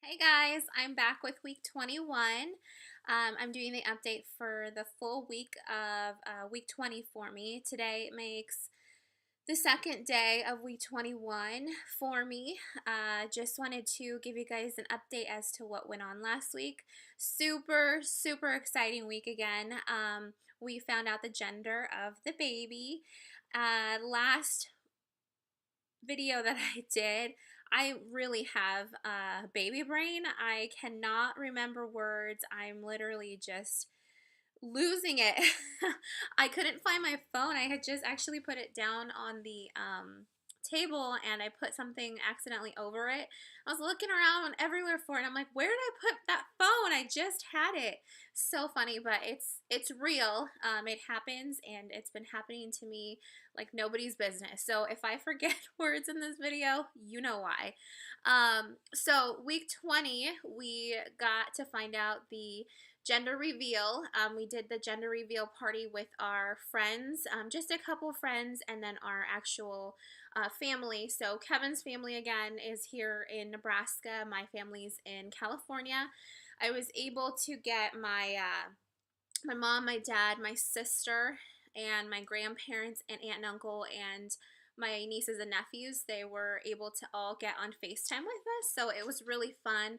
Hey guys, I'm back with week 21. I'm doing the update for the full week of week 20 for me. Today makes the second day of week 21 for me. Just wanted to give you guys an update as to what went on last week. Super exciting week again. We found out the gender of the baby. Last video that I did, I really have a baby brain. I cannot remember words. I'm literally just losing it. I couldn't find my phone. I had just actually put it down on the table and I put something accidentally over it. I was looking around everywhere for it. And I'm like, where did I put that phone? I just had it. So funny, but it's real. It happens and it's been happening to me like nobody's business. So if I forget words in this video, you know why. So week 20, we got to find out the gender reveal. We did the gender reveal party with our friends, just a couple friends, and then our actual family. So Kevin's family again is here in Nebraska. My family's in California. I was able to get my mom, my dad, my sister, and my grandparents and aunt and uncle and my nieces and nephews. They were able to all get on FaceTime with us, so it was really fun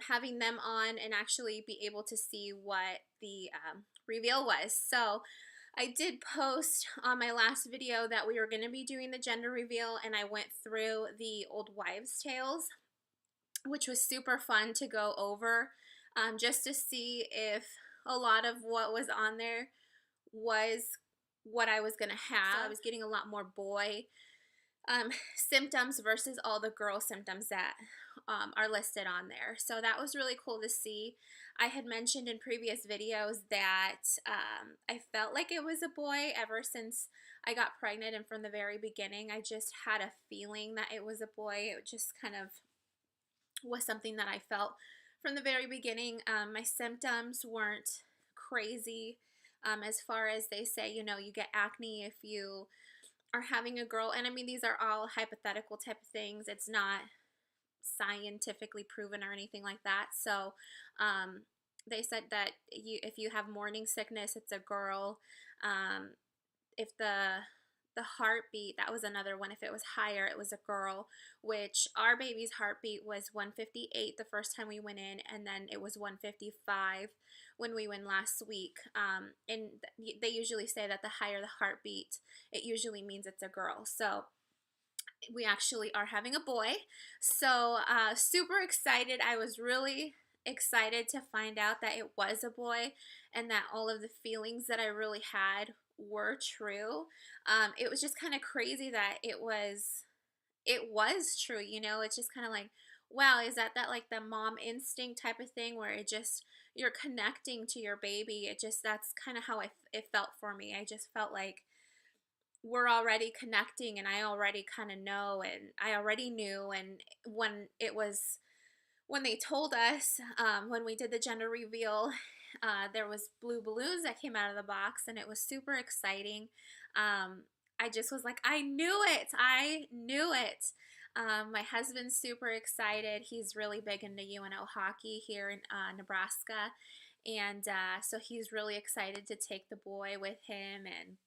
having them on and actually be able to see what the reveal was. So I did post on my last video that we were going to be doing the gender reveal, and I went through the old wives' tales, which was super fun to go over, just to see if a lot of what was on there was what I was going to have. So I was getting a lot more boy symptoms versus all the girl symptoms that are listed on there. So that was really cool to see. I had mentioned in previous videos that I felt like it was a boy ever since I got pregnant, and from the very beginning I just had a feeling that it was a boy. It just kind of was something that I felt from the very beginning. My symptoms weren't crazy as far as they say, you know, you get acne if you are having a girl. And I mean, these are all hypothetical type of things. It's not scientifically proven or anything like that. So they said that if you have morning sickness, it's a girl. If the heartbeat, that was another one. If it was higher, it was a girl, which our baby's heartbeat was 158 the first time we went in, and then it was 155 when we went last week. And they usually say that the higher the heartbeat, it usually means it's a girl. So we actually are having a boy. So super excited. I was really excited to find out that it was a boy and that all of the feelings that I really had were true. It was just kind of crazy that it was true, you know. It's just kind of like, wow, is that like the mom instinct type of thing where it just, you're connecting to your baby. It just, that's kind of how it felt for me. I just felt like we're already connecting and I already kind of know, and I already knew. And when they told us, when we did the gender reveal, there was blue balloons that came out of the box, and it was super exciting. I just was like, I knew it. I knew it. My husband's super excited. He's really big into UNO hockey here in Nebraska. And so he's really excited to take the boy with him and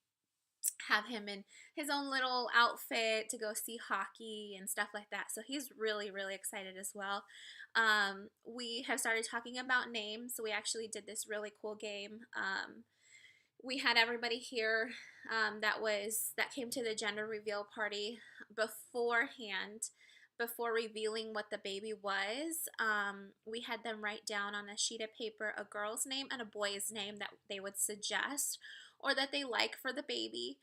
have him in his own little outfit to go see hockey and stuff like that. So he's really excited as well. We have started talking about names. So we actually did this really cool game. We had everybody here that came to the gender reveal party beforehand, before revealing what the baby was. We had them write down on a sheet of paper a girl's name and a boy's name that they would suggest or that they like for the baby.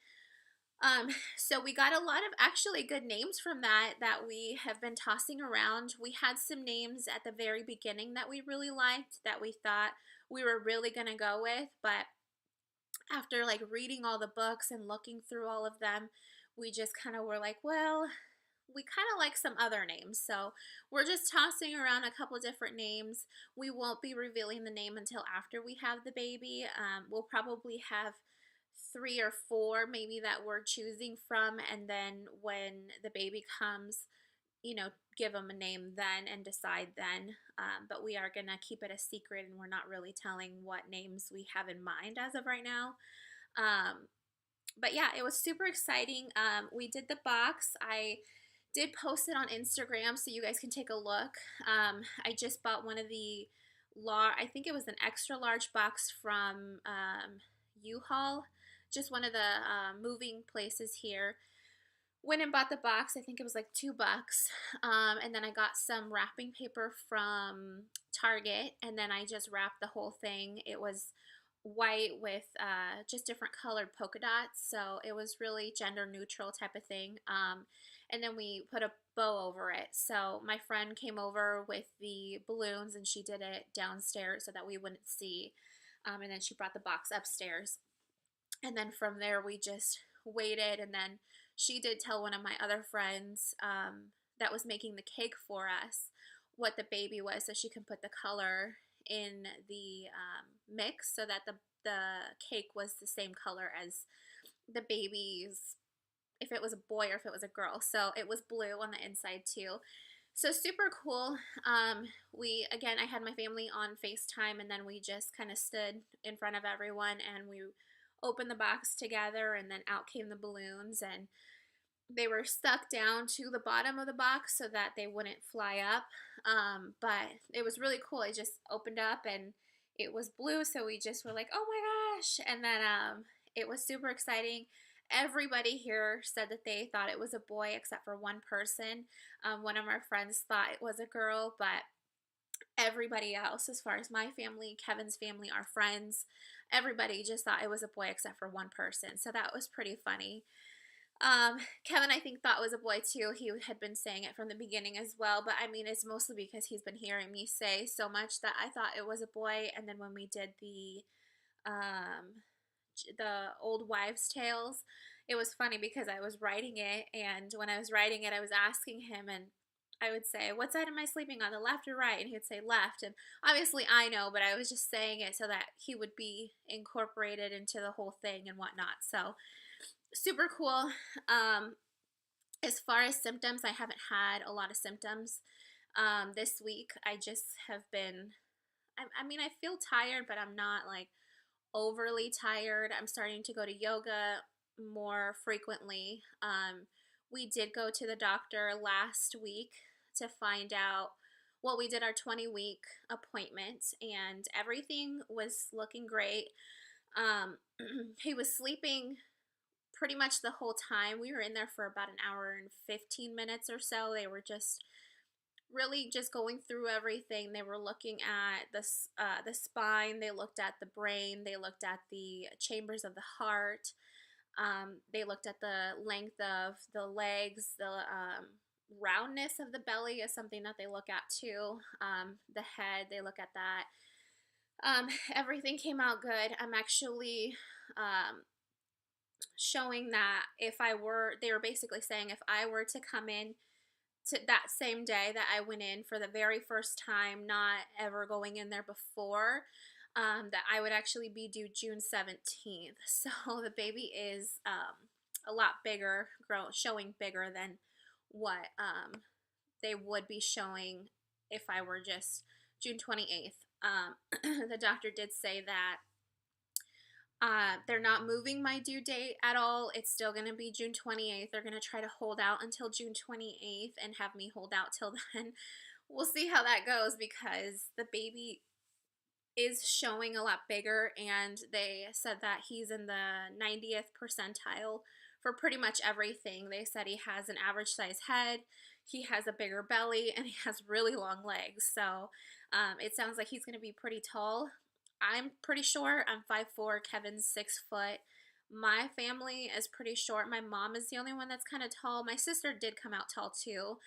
So we got a lot of actually good names from that we have been tossing around. We had some names at the very beginning that we really liked, that we thought we were really going to go with, but after like reading all the books and looking through all of them, we just kind of were like, well, we kind of like some other names. So we're just tossing around a couple different names. We won't be revealing the name until after we have the baby. We'll probably have 3 or 4 maybe that we're choosing from, and then when the baby comes, you know, give them a name then and decide then. But we are going to keep it a secret, and we're not really telling what names we have in mind as of right now. But yeah, it was super exciting. We did the box. I did post it on Instagram so you guys can take a look. I just bought one of the I think it was an extra large box from U-Haul, just one of the moving places here. Went and bought the box. I think it was like $2. And then I got some wrapping paper from Target, and then I just wrapped the whole thing. It was white with just different colored polka dots, so it was really gender neutral type of thing. And then we put a bow over it. So my friend came over with the balloons, and she did it downstairs so that we wouldn't see. And then she brought the box upstairs. And then from there we just waited, and then she did tell one of my other friends that was making the cake for us what the baby was, so she can put the color in the mix so that the cake was the same color as the baby's, if it was a boy or if it was a girl. So it was blue on the inside too. So super cool. I had my family on FaceTime, and then we just kind of stood in front of everyone and we opened the box together, and then out came the balloons, and they were stuck down to the bottom of the box so that they wouldn't fly up. But it was really cool. It just opened up and it was blue, so we just were like, oh my gosh. And then it was super exciting. Everybody here said that they thought it was a boy except for one person. One of our friends thought it was a girl, but everybody else, as far as my family, Kevin's family, our friends, everybody just thought it was a boy except for one person. So that was pretty funny. Kevin, I think, thought it was a boy too. He had been saying it from the beginning as well, but I mean, it's mostly because he's been hearing me say so much that I thought it was a boy. And then when we did the old wives' tales, it was funny because I was writing it, and when I was writing it, I was asking him, and I would say, what side am I sleeping on, the left or right? And he would say left, and obviously I know, but I was just saying it so that he would be incorporated into the whole thing and whatnot. So super cool. As far as symptoms, I haven't had a lot of symptoms this week. I just have been, I mean, I feel tired, but I'm not like overly tired. I'm starting to go to yoga more frequently. We did go to the doctor last week to find out, well, we did our 20-week appointment, and everything was looking great. He was sleeping pretty much the whole time. We were in there for about an hour and 15 minutes or so. They were just really just going through everything. They were looking at the spine, they looked at the brain, they looked at the chambers of the heart, they looked at the length of the legs, the roundness of the belly is something that they look at too. The head, they look at that. Everything came out good. I'm actually showing that they were basically saying if I were to come in to that same day that I went in for the very first time, not ever going in there before, that I would actually be due June 17th. So the baby is a lot bigger, showing bigger than what they would be showing if I were just June 28th. The doctor did say that they're not moving my due date at all. It's still going to be June 28th. They're going to try to hold out until June 28th and have me hold out till then. We'll see how that goes because the baby is showing a lot bigger, and they said that he's in the 90th percentile for pretty much everything. They said he has an average size head, he has a bigger belly, and he has really long legs. So it sounds like he's going to be pretty tall. I'm pretty short. I'm 5'4", Kevin's 6 foot. My family is pretty short. My mom is the only one that's kind of tall. My sister did come out tall too.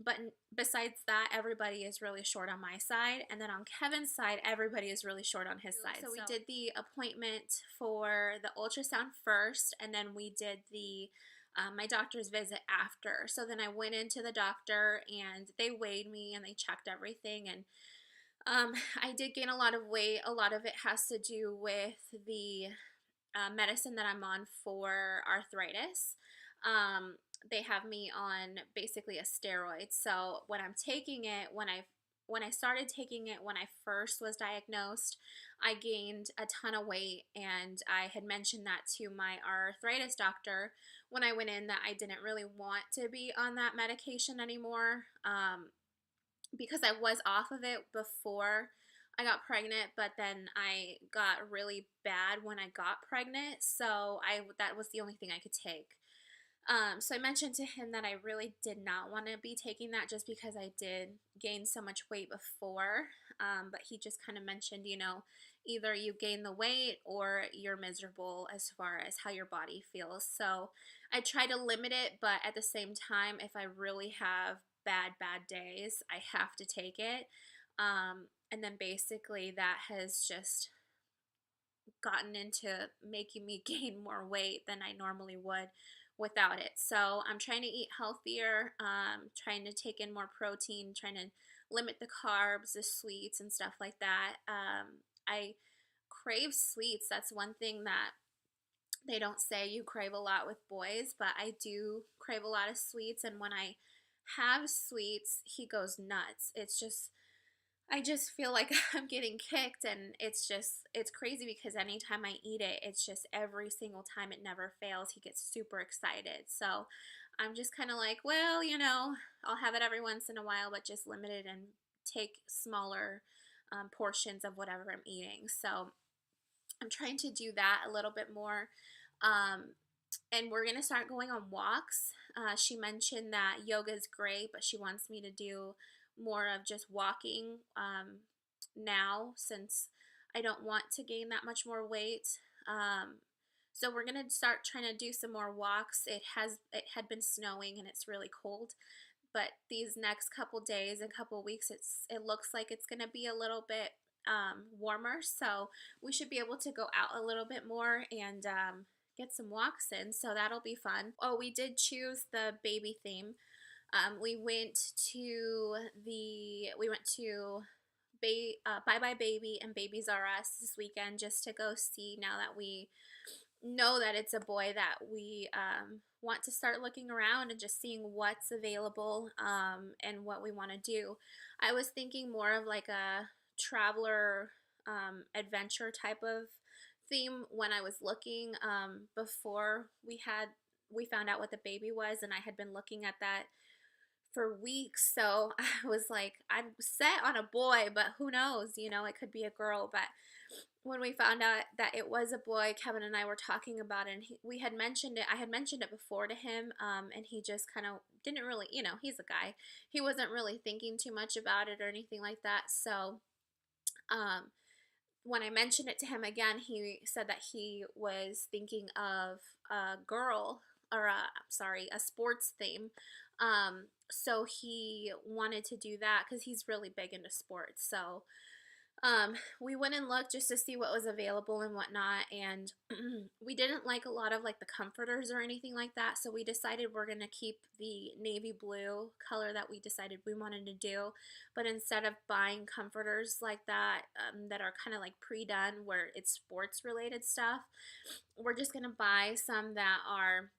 But besides that, everybody is really short on my side. And then on Kevin's side, everybody is really short on his side. So we did the appointment for the ultrasound first, and then we did the my doctor's visit after. So then I went into the doctor, and they weighed me, and they checked everything, and I did gain a lot of weight. A lot of it has to do with the medicine that I'm on for arthritis. they have me on basically a steroid. So when I'm taking it, when I started taking it when I first was diagnosed, I gained a ton of weight, and I had mentioned that to my arthritis doctor when I went in, that I didn't really want to be on that medication anymore, because I was off of it before I got pregnant, but then I got really bad when I got pregnant, so I that was the only thing I could take. So I mentioned to him that I really did not want to be taking that just because I did gain so much weight before. But he just kind of mentioned, either you gain the weight or you're miserable as far as how your body feels. So I try to limit it, but at the same time, if I really have bad days, I have to take it. And then basically that has just gotten into making me gain more weight than I normally would without it. So I'm trying to eat healthier, trying to take in more protein, trying to limit the carbs, the sweets, and stuff like that. I crave sweets. That's one thing that they don't say you crave a lot with boys, but I do crave a lot of sweets. And when I have sweets, he goes nuts. I just feel like I'm getting kicked, and it's crazy because anytime I eat it, it's just every single time, it never fails. He gets super excited. So I'm just kind of like, well, I'll have it every once in a while, but just limit it and take smaller portions of whatever I'm eating. So I'm trying to do that a little bit more. Um, and we're going to start going on walks. She mentioned that yoga is great, but she wants me to do more of just walking now, since I don't want to gain that much more weight. So we're going to start trying to do some more walks. It had been snowing and it's really cold, but these next couple days and couple weeks, it looks like it's going to be a little bit warmer, so we should be able to go out a little bit more and get some walks in, so that'll be fun. Oh, we did choose the baby theme. We went to Bye Bye Baby and Babies R Us this weekend, just to go see, now that we know that it's a boy, that we want to start looking around and just seeing what's available, and what we want to do. I was thinking more of like a traveler adventure type of theme when I was looking, before we found out what the baby was, and I had been looking at that for weeks. So I was like, I'm set on a boy, but who knows, it could be a girl. But when we found out that it was a boy, Kevin and I were talking about it, and we had mentioned it. I had mentioned it before to him, and he just kind of didn't really, he's a guy. He wasn't really thinking too much about it or anything like that. So um, when I mentioned it to him again, he said that he was thinking of a girl, or a sports theme. So he wanted to do that because he's really big into sports. So we went and looked just to see what was available and whatnot, and we didn't like a lot of like the comforters or anything like that, so we decided we're gonna keep the navy blue color that we decided we wanted to do, but instead of buying comforters like that, that are kind of like pre-done where it's sports related stuff, we're just gonna buy some that are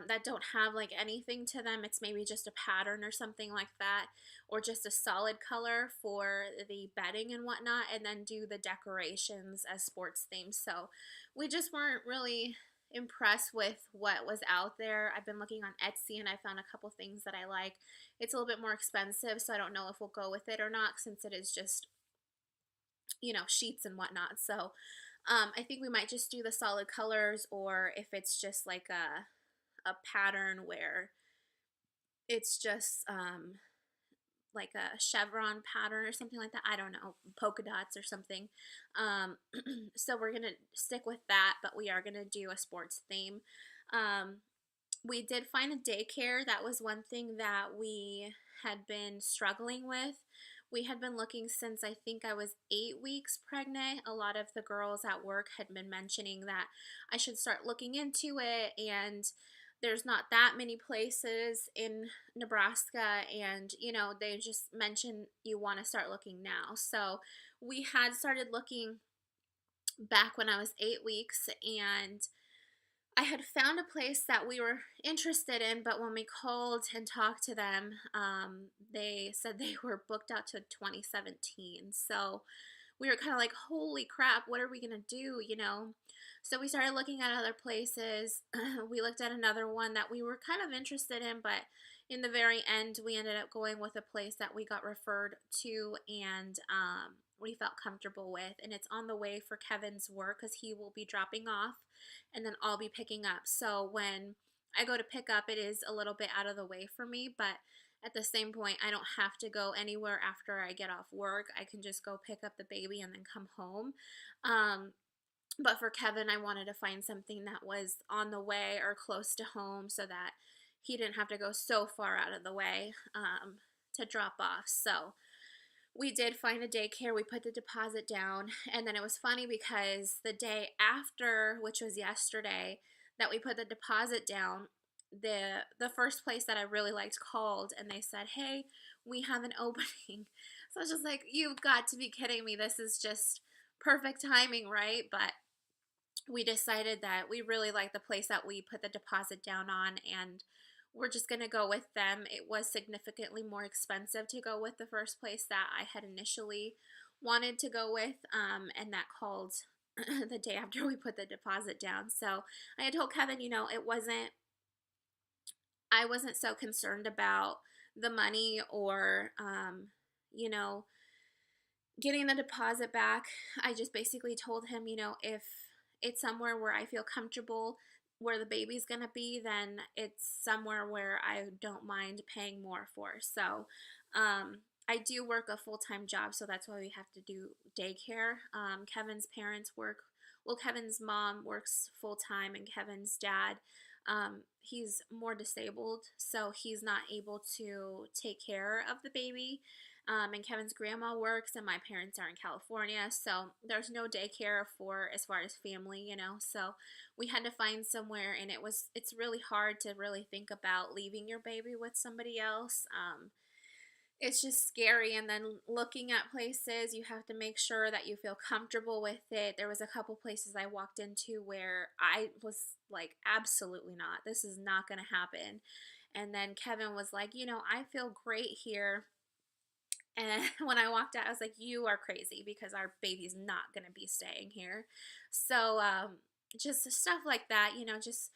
that don't have like anything to them. It's maybe just a pattern or something like that, or just a solid color for the bedding and whatnot, and then do the decorations as sports themes. So we just weren't really impressed with what was out there. I've been looking on Etsy and I found a couple things that I like. It's a little bit more expensive, so I don't know if we'll go with it or not, since it is just, sheets and whatnot. So I think we might just do the solid colors, or if it's just like a pattern where it's just like a chevron pattern or something like that. I don't know, polka dots or something. So we're gonna stick with that, but we are gonna do a sports theme. We did find a daycare. That was one thing that we had been struggling with. We had been looking since I think I was 8 weeks pregnant. A lot of the girls at work had been mentioning that I should start looking into it, and there's not that many places in Nebraska, and they just mentioned you want to start looking now. So we had started looking back when I was 8 weeks, and I had found a place that we were interested in, but when we called and talked to them, they said they were booked out to 2017. So we were kind of like, holy crap, what are we going to do, you know? So we started looking at other places. We looked at another one that we were kind of interested in, but in the very end, we ended up going with a place that we got referred to and we felt comfortable with. And it's on the way for Kevin's work because he will be dropping off and then I'll be picking up. So when I go to pick up, it is a little bit out of the way for me, but at the same point, I don't have to go anywhere after I get off work. I can just go pick up the baby and then come home. Um, but for Kevin, I wanted to find something that was on the way or close to home so that he didn't have to go so far out of the way to drop off. So we did find a daycare. We put the deposit down. And then it was funny because the day after, which was yesterday, that we put the deposit down, the first place that I really liked called and they said, "Hey, we have an opening." So I was just like, "You've got to be kidding me. This is just perfect timing, right?" But we decided that we really liked the place that we put the deposit down on and we're just going to go with them. It was significantly more expensive to go with the first place that I had initially wanted to go with, and that called the day after we put the deposit down. So I had told Kevin, I wasn't so concerned about the money or, you know, getting the deposit back. I just basically told him, if it's somewhere where I feel comfortable where the baby's going to be, then it's somewhere where I don't mind paying more for. So, I do work a full-time job, so that's why we have to do daycare. Kevin's parents work, well, Kevin's mom works full-time and Kevin's dad, he's more disabled, so he's not able to take care of the baby. And Kevin's grandma works, and my parents are in California, so there's no daycare for as far as family, So we had to find somewhere, and it's really hard to really think about leaving your baby with somebody else. It's just scary. And then looking at places, you have to make sure that you feel comfortable with it. There was a couple places I walked into where I was like, absolutely not. This is not going to happen. And then Kevin was like, I feel great here. And when I walked out, I was like, you are crazy because our baby's not going to be staying here. So just stuff like that, just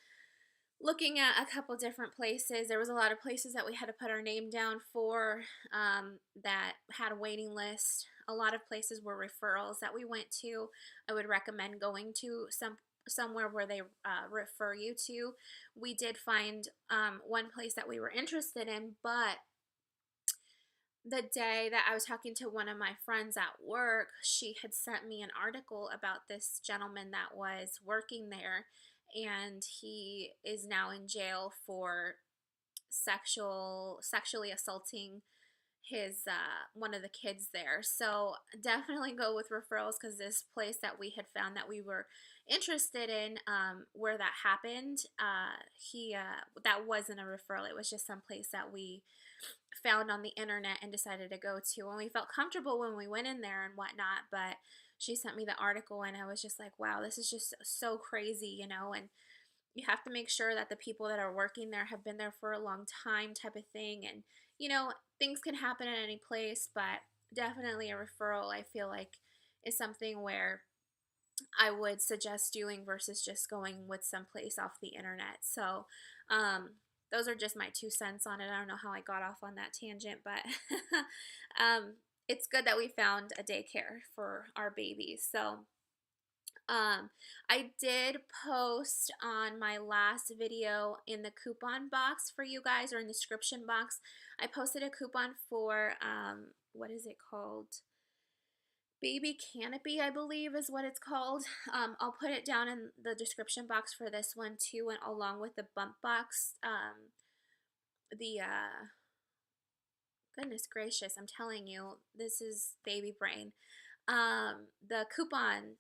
looking at a couple different places. There was a lot of places that we had to put our name down for that had a waiting list. A lot of places were referrals that we went to. I would recommend going to somewhere where they refer you to. We did find one place that we were interested in, but the day that I was talking to one of my friends at work, she had sent me an article about this gentleman that was working there, and he is now in jail for sexually assaulting his one of the kids there. So definitely go with referrals because this place that we had found that we were interested in, where that happened, he that wasn't a referral. It was just some place that we found on the internet and decided to go to, and we felt comfortable when we went in there and whatnot. But she sent me the article and I was just like, wow, this is just so crazy, and you have to make sure that the people that are working there have been there for a long time, type of thing. And things can happen at any place, but definitely a referral, I feel like, is something where I would suggest doing versus just going with someplace off the internet. So those are just my 2 cents on it. I don't know how I got off on that tangent, but it's good that we found a daycare for our baby. So I did post on my last video in the coupon box for you guys, or in the description box. I posted a coupon for, what is it called? Baby Canopy, I believe is what it's called. I'll put it down in the description box for this one too, and along with the bump box. The Goodness gracious, I'm telling you, this is baby brain. The coupon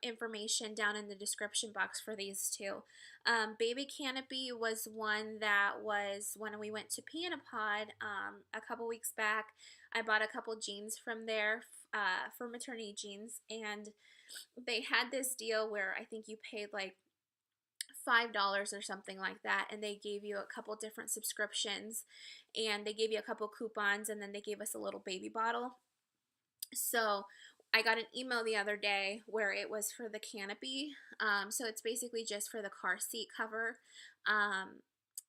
information down in the description box for these two. Baby Canopy was one that was when we went to Pianapod a couple weeks back. I bought a couple jeans from there for maternity jeans, and they had this deal where I think you paid like $5 or something like that, and they gave you a couple different subscriptions, and they gave you a couple coupons, and then they gave us a little baby bottle. So I got an email the other day where it was for the canopy. So it's basically just for the car seat cover. Um,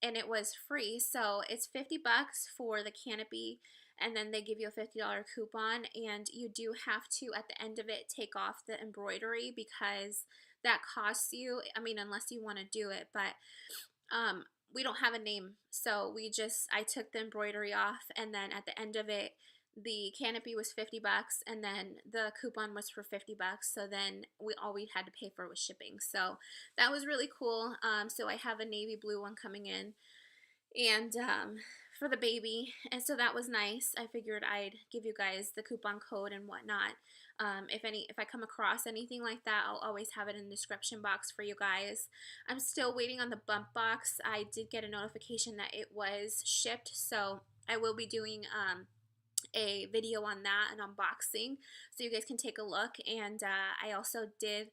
and it was free. So it's 50 bucks for the canopy, and then they give you a $50 coupon, and you do have to at the end of it take off the embroidery because that costs you. I mean, unless you want to do it, but um, we don't have a name, so I took the embroidery off, and then at the end of it, the canopy was 50 bucks, and then the coupon was for 50 bucks. So then all we had to pay for was shipping. So that was really cool. So I have a navy blue one coming in, and for the baby, and so that was nice. I figured I'd give you guys the coupon code and whatnot. If I come across anything like that, I'll always have it in the description box for you guys. I'm still waiting on the bump box. I did get a notification that it was shipped, so I will be doing a video on that, an unboxing, so you guys can take a look. And I also did,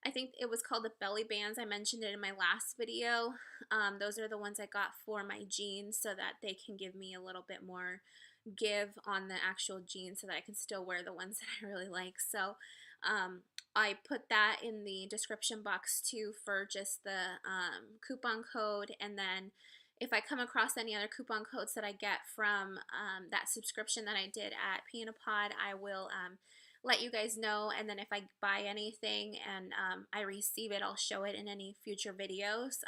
I think it was called the belly bands. I mentioned it in my last video. Those are the ones I got for my jeans so that they can give me a little bit more give on the actual jeans so that I can still wear the ones that I really like. So I put that in the description box too for just the coupon code, and then if I come across any other coupon codes that I get from that subscription that I did at Pianapod, I will let you guys know. And then if I buy anything and I receive it, I'll show it in any future videos.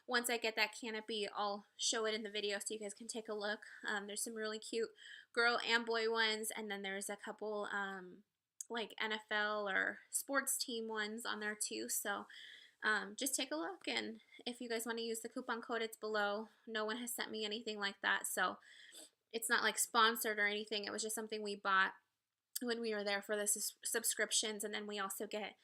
Once I get that canopy, I'll show it in the video so you guys can take a look. There's some really cute girl and boy ones, and then there's a couple like NFL or sports team ones on there too. So just take a look, and if you guys want to use the coupon code, it's below. No one has sent me anything like that, so it's not like sponsored or anything. It was just something we bought when we were there for the subscriptions. And then we also get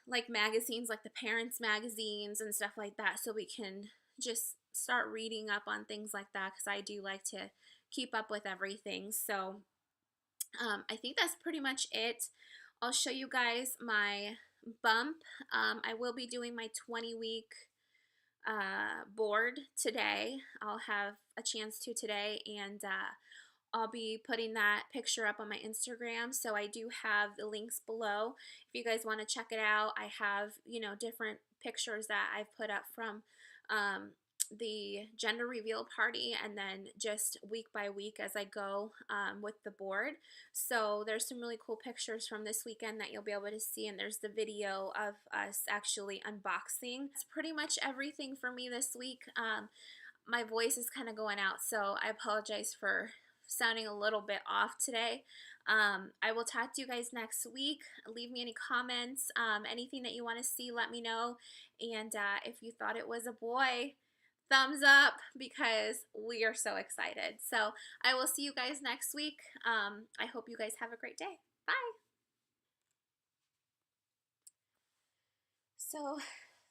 like magazines, like the parents magazines and stuff like that, so we can just start reading up on things like that, because I do like to keep up with everything. So I think that's pretty much it. I'll show you guys my bump. I will be doing my 20-week board today. I'll have a chance to today, and I'll be putting that picture up on my Instagram. So I do have the links below if you guys want to check it out. I have, different pictures that I've put up from the gender reveal party, and then just week by week as I go with the board. So there's some really cool pictures from this weekend that you'll be able to see, and there's the video of us actually unboxing. That's pretty much everything for me this week. My voice is kind of going out, so I apologize for sounding a little bit off today. I will talk to you guys next week. Leave me any comments, anything that you want to see, let me know. And if you thought it was a boy, thumbs up, because we are so excited. So I will see you guys next week. I hope you guys have a great day. Bye. So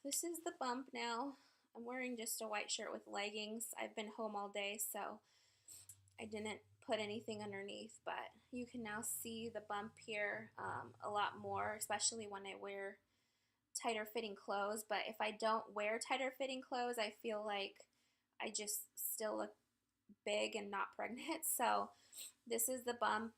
this is the bump now. I'm wearing just a white shirt with leggings. I've been home all day, so I didn't put anything underneath, but you can now see the bump here a lot more, especially when I wear tighter fitting clothes. But if I don't wear tighter fitting clothes, I feel like I just still look big and not pregnant. So this is the bump.